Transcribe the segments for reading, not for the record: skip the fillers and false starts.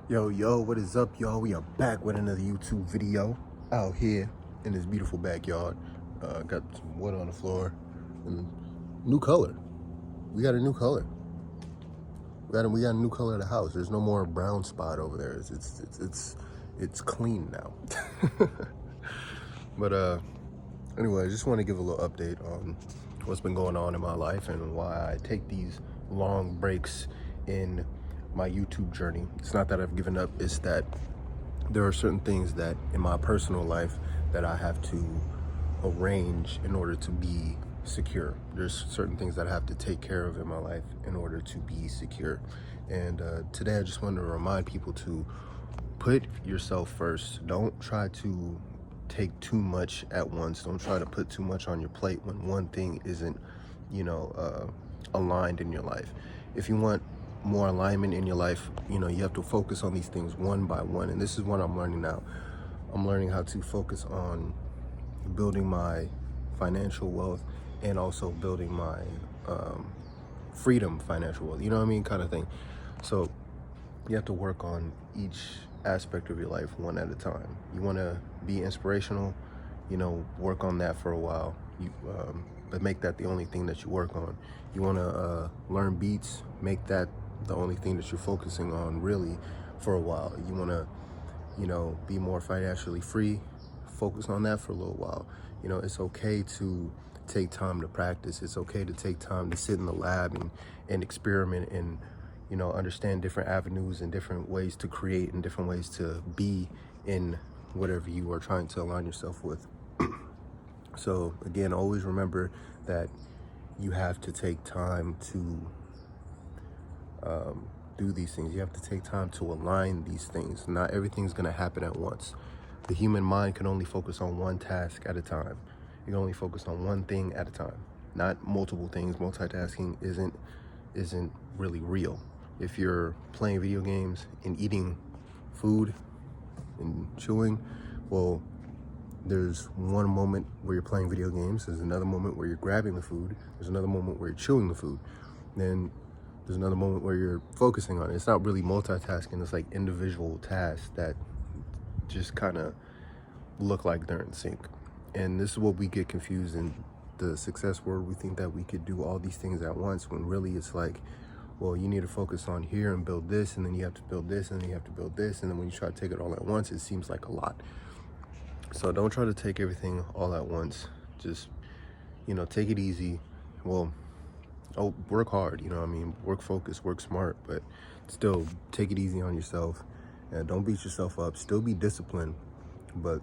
Yo, what is up, y'all? We are back with another YouTube video out here in this beautiful backyard. Got some wood on the floor and new color. We got a new color. We got a new color of the house. There's no more brown spot over there. It's clean now. But anyway, I just want to give a little update on what's been going on in my life and why I take these long breaks in my YouTube journey. It's not that I've given up, it's that there are certain things that in my personal life that I have to arrange in order to be secure. There's certain things that I have to take care of in my life in order to be secure. And today I just wanted to remind people to put yourself first. Don't try to take too much at once. Don't try to put too much on your plate when one thing isn't, aligned in your life. If you want more alignment in your life, you have to focus on these things one by one. And this is what I'm learning now. I'm learning how to focus on building my financial wealth and also building my freedom financial wealth, kind of thing. So you have to work on each aspect of your life one at a time. You want to be inspirational, work on that for a while. But make that the only thing that you work on. You want to learn beats, make that the only thing that you're focusing on really for a while. You want to, be more financially free, focus on that for a little while. It's okay to take time to practice. It's okay to take time to sit in the lab and experiment and, understand different avenues and different ways to create and different ways to be in whatever you are trying to align yourself with. So again, always remember that you have to take time to do these things. You have to take time to align these things. Not everything's going to happen at once. The human mind can only focus on one task at a time. You can only focus on one thing at a time, not multiple things. Multitasking isn't really real. If you're playing video games and eating food and chewing, well, there's one moment where you're playing video games, there's another moment where you're grabbing the food, there's another moment where you're chewing the food, then there's another moment where you're focusing on it. It's not really multitasking, it's like individual tasks that just kind of look like they're in sync. And this is what we get confused in the success world. We think that we could do all these things at once when really it's like, well, you need to focus on here and build this, and then you have to build this, and then you have to build this, and then when you try to take it all at once, it seems like a lot. So don't try to take everything all at once. Just, take it easy. Well, work hard, work focused, work smart, but still take it easy on yourself and don't beat yourself up. Still be disciplined, but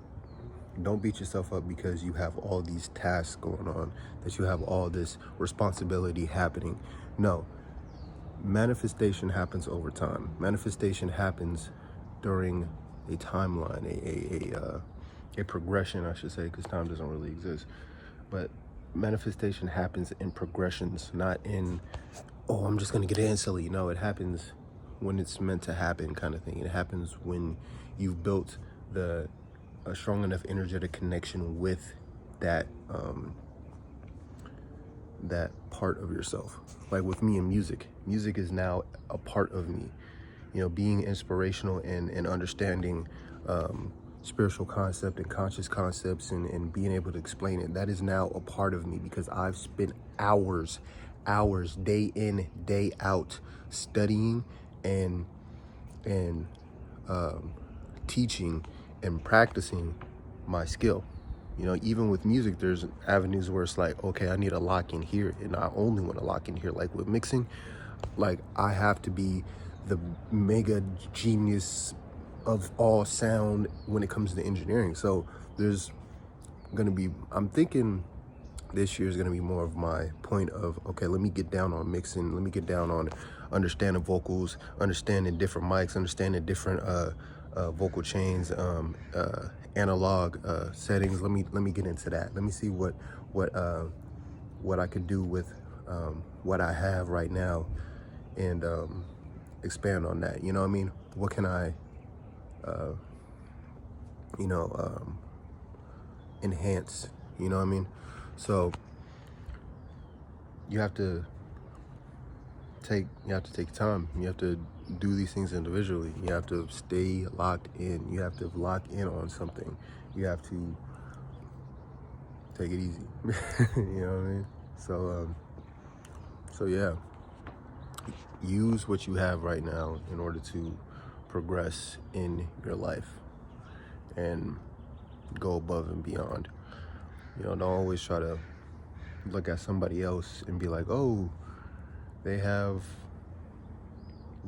don't beat yourself up because you have all these tasks going on, that you have all this responsibility happening. No, manifestation happens over time. Manifestation happens during a timeline, a progression, I should say, because time doesn't really exist. But manifestation happens in progressions, not in, oh, I'm just going to get instantly. No, it happens when it's meant to happen, kind of thing. It happens when you've built a strong enough energetic connection with that that part of yourself. Like with me in music is now a part of me. Being inspirational and understanding spiritual concept and conscious concepts and being able to explain it, that is now a part of me because I've spent hours, day in, day out, studying and teaching and practicing my skill. Even with music, there's avenues where it's like, okay, I need a lock in here, and I only want to lock in here. Like with mixing, like I have to be the mega genius of all sound when it comes to engineering. So there's gonna be, I'm thinking this year is gonna be more of my point of, okay, let me get down on mixing, let me get down on understanding vocals, understanding different mics, understanding different vocal chains, analog settings. Let me get into that. Let me see what I could do with what I have right now and expand on that. What can I enhance? So you have to you have to take time. You have to do these things individually. You have to stay locked in. You have to lock in on something. You have to take it easy. You know what I mean? So yeah, use what you have right now in order to progress in your life and go above and beyond. You know, don't always try to look at somebody else and be like, oh, they have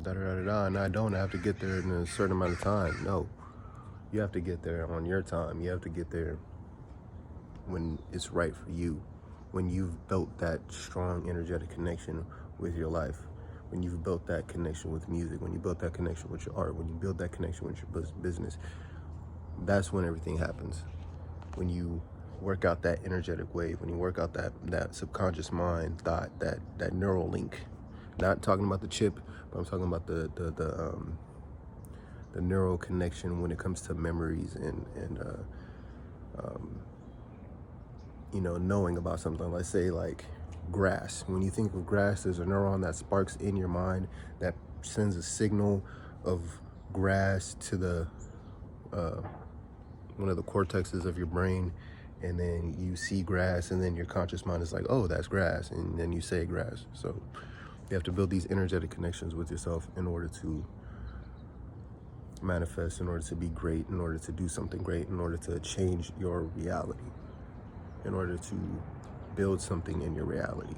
da da da da, and I don't. I have to get there in a certain amount of time. No, you have to get there on your time. You have to get there when it's right for you, when you've built that strong energetic connection with your life, when you've built that connection with music, when you built that connection with your art, when you build that connection with your business. That's when everything happens. When you work out that energetic wave, when you work out that subconscious mind thought, that neural link. Not talking about the chip, but I'm talking about the neural connection when it comes to memories and you know, knowing about something. Let's say like grass. When you think of grass, there's a neuron that sparks in your mind that sends a signal of grass to the one of the cortexes of your brain, and then you see grass, and then your conscious mind is like, oh, that's grass, and then you say grass. So you have to build these energetic connections with yourself in order to manifest, in order to be great, in order to do something great, in order to change your reality, in order to build something in your reality.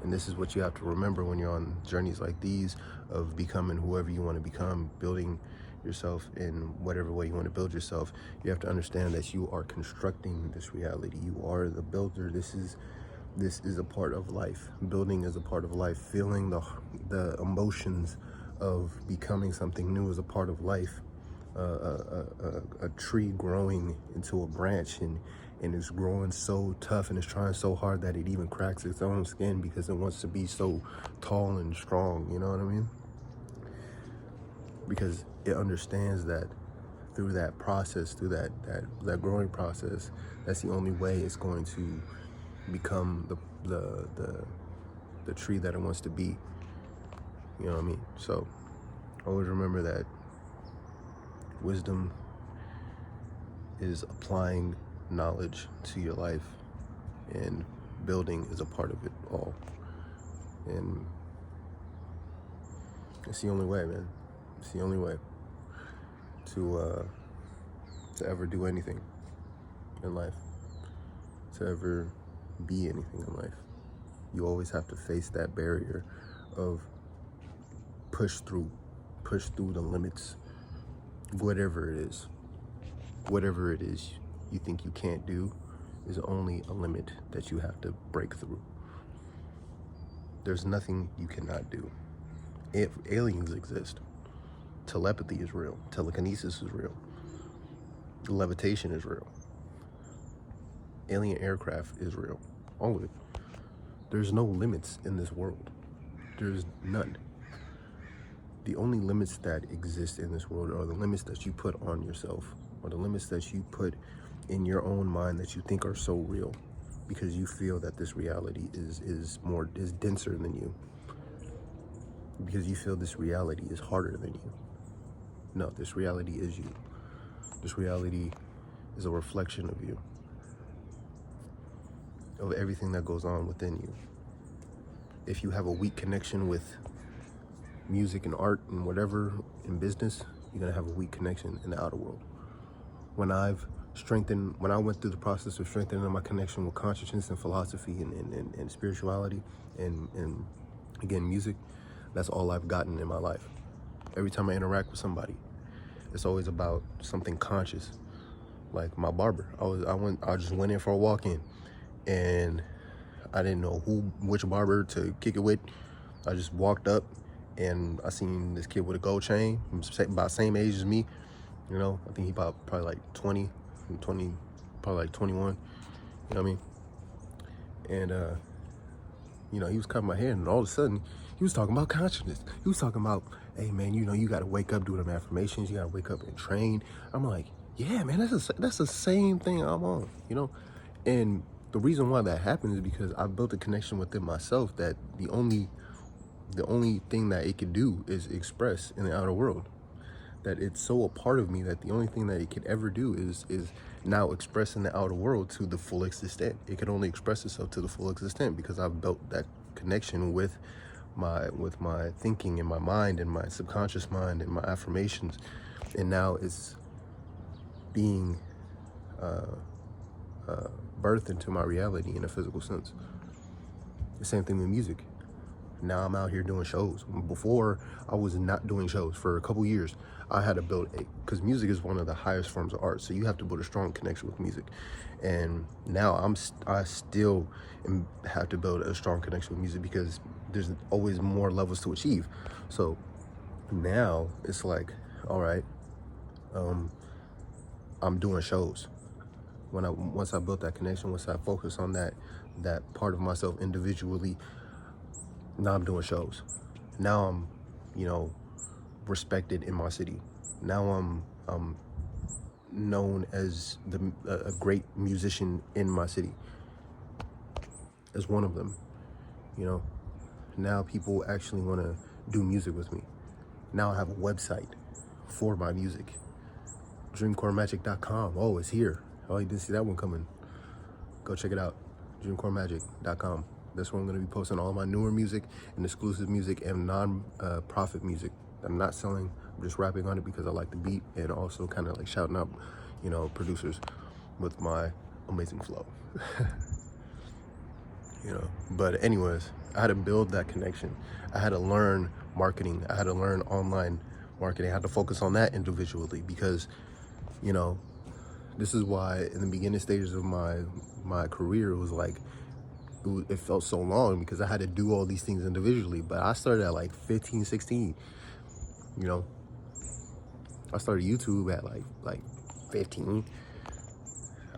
And this is what you have to remember when you're on journeys like these of becoming whoever you want to become, building yourself in whatever way you want to build yourself. You have to understand that you are constructing this reality. You are the builder. This is a part of life. Building is a part of life. Feeling the emotions of becoming something new is a part of life. A tree growing into a branch and it's growing so tough and it's trying so hard that it even cracks its own skin because it wants to be so tall and strong, you know what I mean? Because it understands that through that process, through that growing process, that's the only way it's going to become the tree that it wants to be. You know what I mean? So always remember that wisdom is applying knowledge to your life, and building is a part of it all. And it's the only way, man. It's the only way to ever do anything in life, to ever be anything in life. You always have to face that barrier of push through the limits, whatever it is you think you can't do is only a limit that you have to break through. There's nothing you cannot do. If aliens exist, telepathy is real, telekinesis is real, levitation is real, alien aircraft is real, all of it. There's no limits in this world. There's none. The only limits that exist in this world are the limits that you put on yourself, or the limits that you put in your own mind that you think are so real because you feel that this reality is denser than you, because you feel this reality is harder than you. No, this reality is you. This reality is a reflection of you, of everything that goes on within you. If you have a weak connection with music and art and whatever in business, you're gonna have a weak connection in the outer world. When I went through the process of strengthening my connection with consciousness and philosophy and spirituality and again music, that's all I've gotten in my life. Every time I interact with somebody, it's always about something conscious. Like my barber, I just went in for a walk-in, and I didn't know which barber to kick it with. I just walked up, and I seen this kid with a gold chain, about the same age as me. You know, I think he probably like 20, probably like 21. You know what I mean? And you know, he was cutting my hair, and all of a sudden, he was talking about consciousness. He was talking about, hey man, you know, you got to wake up, do them affirmations. You got to wake up and train. I'm like, yeah, man, that's the same thing I'm on, you know? And the reason why that happens is because I built a connection within myself that the only the only thing that it could do is express in the outer world. That it's so a part of me that the only thing that it could ever do is now express in the outer world to the full extent. It could only express itself to the full extent because I've built that connection with my thinking and my mind and my subconscious mind and my affirmations, and now it's being birthed into my reality in a physical sense. The same thing with music. Now I'm out here doing shows. Before, I was not doing shows for a couple years. I had to build because music is one of the highest forms of art, so you have to build a strong connection with music. And now I still have to build a strong connection with music because there's always more levels to achieve. So now it's like, all right, I'm doing shows. Once I built that connection, once I focus on that part of myself individually, now I'm doing shows. Now I'm, respected in my city. Now I'm known as a great musician in my city, as one of them. Now people actually want to do music with me. Now I have a website for my music, DREAMCOREmagick.com. Oh, it's here. Oh, you didn't see that one coming. Go check it out, DREAMCOREmagick.com. That's where I'm going to be posting all my newer music and exclusive music and non-profit music. I'm not selling. I'm just rapping on it because I like the beat, and also kind of like shouting out, producers with my amazing flow. But anyways, I had to build that connection. I had to learn marketing. I had to learn online marketing. I had to focus on that individually because, this is why in the beginning stages of my career, it was like, it felt so long because I had to do all these things individually. But I started at like 15, 16, I started YouTube at like 15.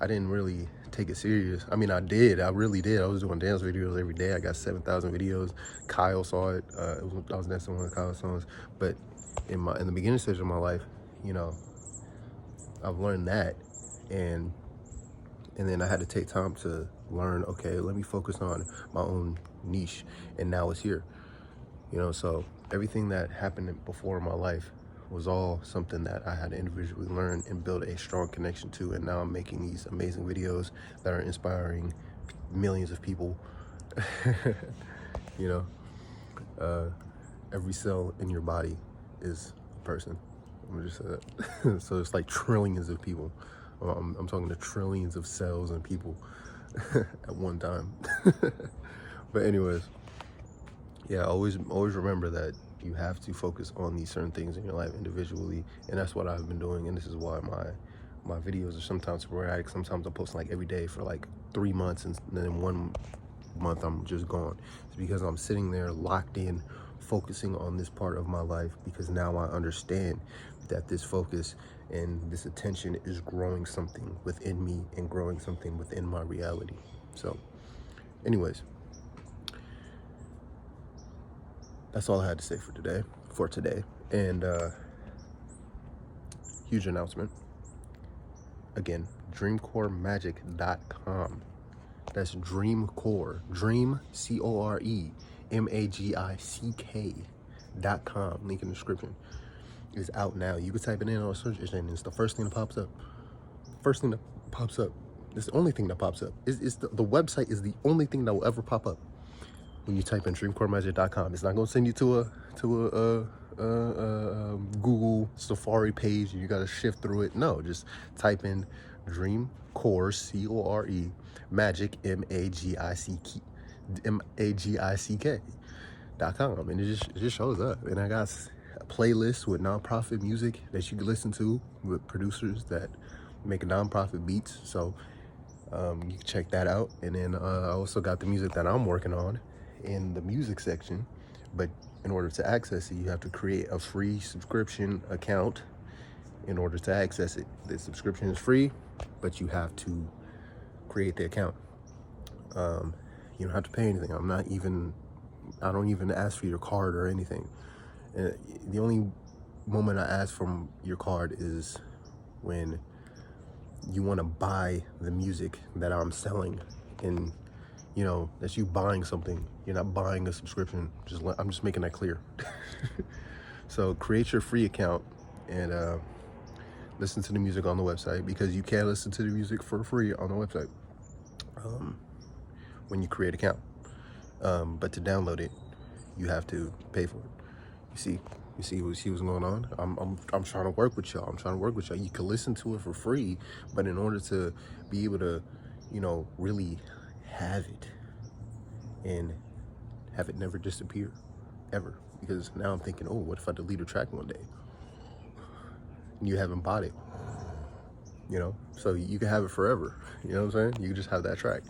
I didn't really take it serious. I mean, I really did. I was doing dance videos every day. I got 7,000 videos. Kyle saw it. I was dancing one of Kyle's songs. But in the beginning stage of my life, I've learned that, and then I had to take time to learn, okay, let me focus on my own niche, and now it's here. So everything that happened before in my life was all something that I had to individually learn and build a strong connection to, and now I'm making these amazing videos that are inspiring millions of people. Every cell in your body is a person. I'm gonna just say that. So it's like trillions of people. I'm talking to trillions of cells and people at one time. But anyways, yeah, always remember that you have to focus on these certain things in your life individually, and that's what I've been doing. And this is why my videos are sometimes sporadic. Sometimes I'm posting like every day for like 3 months, and then 1 month I'm just gone. It's because I'm sitting there locked in, focusing on this part of my life, because now I understand that this focus and this attention is growing something within me and growing something within my reality. So anyways, that's all I had to say for today. And huge announcement. Again, DreamCoreMagick.com. That's DreamCore. Dream, CoreMagick.com. Link in the description. Is out now. You can type it in on a search engine, and it's the first thing that pops up. First thing that pops up. It's the only thing that pops up. The website is the only thing that will ever pop up when you type in DreamCoreMagick.com. It's not going to send you to a Google Safari page and you got to shift through it. No, just type in DreamCore, CORE, Magic, MAGICK.com, and it just shows up. And I got a playlist with nonprofit music that you can listen to with producers that make nonprofit beats. So you can check that out. And then I also got the music that I'm working on in the music section, but in order to access it, you have to create a free subscription account in order to access it. The subscription is free, but you have to create the account. You don't have to pay anything. I don't even ask for your card or anything. And the only moment I ask for your card is when you want to buy the music that I'm selling in you know, that's you buying something. You're not buying a subscription. I'm just making that clear. So create your free account and listen to the music on the website, because you can listen to the music for free on the website when you create an account. But to download it, you have to pay for it. You see what's going on? I'm trying to work with y'all. You can listen to it for free, but in order to be able to, you know, really have it and have it never disappear ever. Because now I'm thinking, oh, what if I delete a track one day? And you haven't bought it, you know? So you can have it forever. You know what I'm saying? You can just have that track.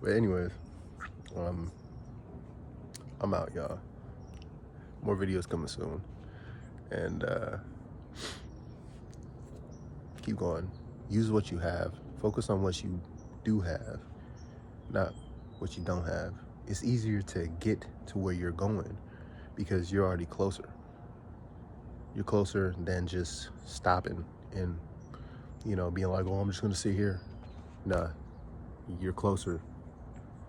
But anyways, I'm out, y'all. More videos coming soon. And keep going. Use what you have. Focus on what you do have, not what you don't have. It's easier to get to where you're going because you're already closer. You're closer than just stopping and, you know, being like, oh, I'm just gonna sit here. Nah, you're closer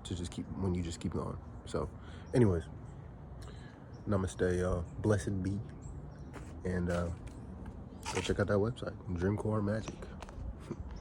to when you just keep going. So anyways, namaste, y'all. Blessed be. And go check out that website, DREAMCOREmagick.